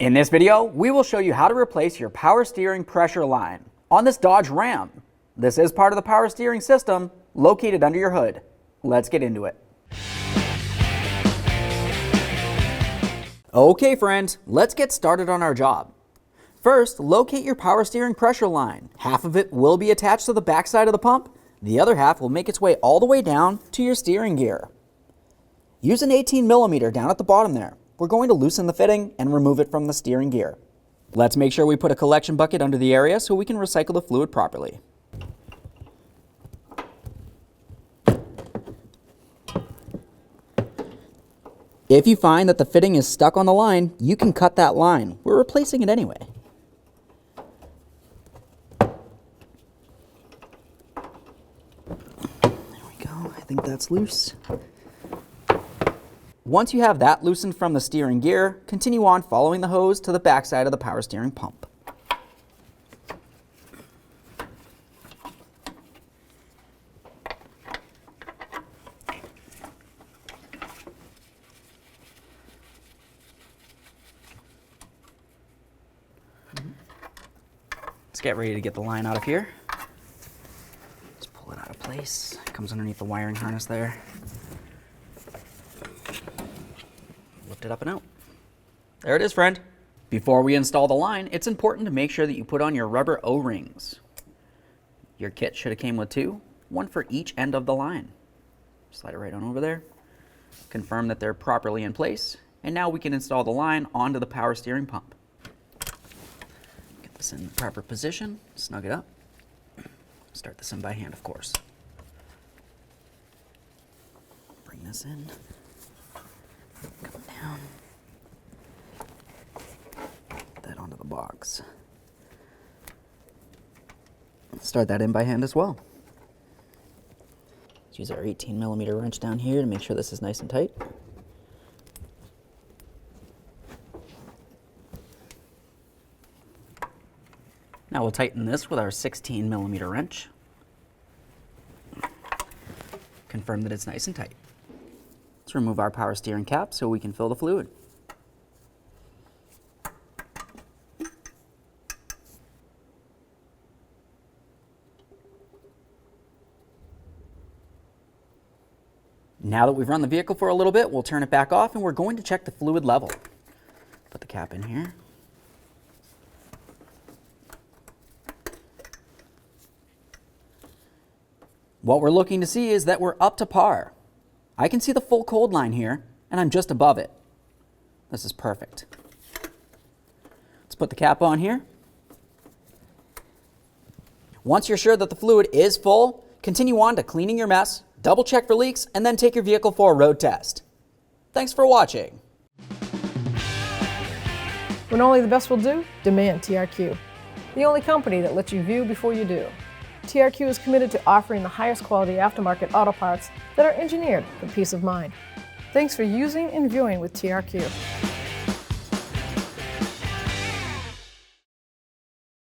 In this video, we will show you how to replace your power steering pressure line on this Dodge Ram. This is part of the power steering system located under your hood. Let's get into it. Okay friends, let's get started on our job. First, locate your power steering pressure line. Half of it will be attached to the backside of the pump. The other half will make its way all the way down to your steering gear. Use an 18mm down at the bottom there. We're going to loosen the fitting and remove it from the steering gear. Let's make sure we put a collection bucket under the area so we can recycle the fluid properly. If you find that the fitting is stuck on the line, you can cut that line. We're replacing it anyway. There we go. I think that's loose. Once you have that loosened from the steering gear, continue on following the hose to the backside of the power steering pump. Let's get ready to get the line out of here. Let's pull it out of place. It comes underneath the wiring harness there. Lift it up and out. There it is, friend. Before we install the line, it's important to make sure that you put on your rubber O-rings. Your kit should have came with two, one for each end of the line. Slide it right on over there. Confirm that they're properly in place, and now we can install the line onto the power steering pump. Get this in the proper position, snug it up. Start this in by hand, of course. Bring this in. Come down. Put that onto the box. Start that in by hand as well. Let's use our 18mm wrench down here to make sure this is nice and tight. Now we'll tighten this with our 16mm wrench. Confirm that it's nice and tight. Let's remove our power steering cap so we can fill the fluid. Now that we've run the vehicle for a little bit, we'll turn it back off and we're going to check the fluid level. Put the cap in here. What we're looking to see is that we're up to par. I can see the full cold line here, and I'm just above it. This is perfect. Let's put the cap on here. Once you're sure that the fluid is full, continue on to cleaning your mess, double check for leaks, and then take your vehicle for a road test. Thanks for watching. When only the best will do, demand TRQ. The only company that lets you view before you do. TRQ is committed to offering the highest quality aftermarket auto parts that are engineered for peace of mind. Thanks for using and viewing with TRQ.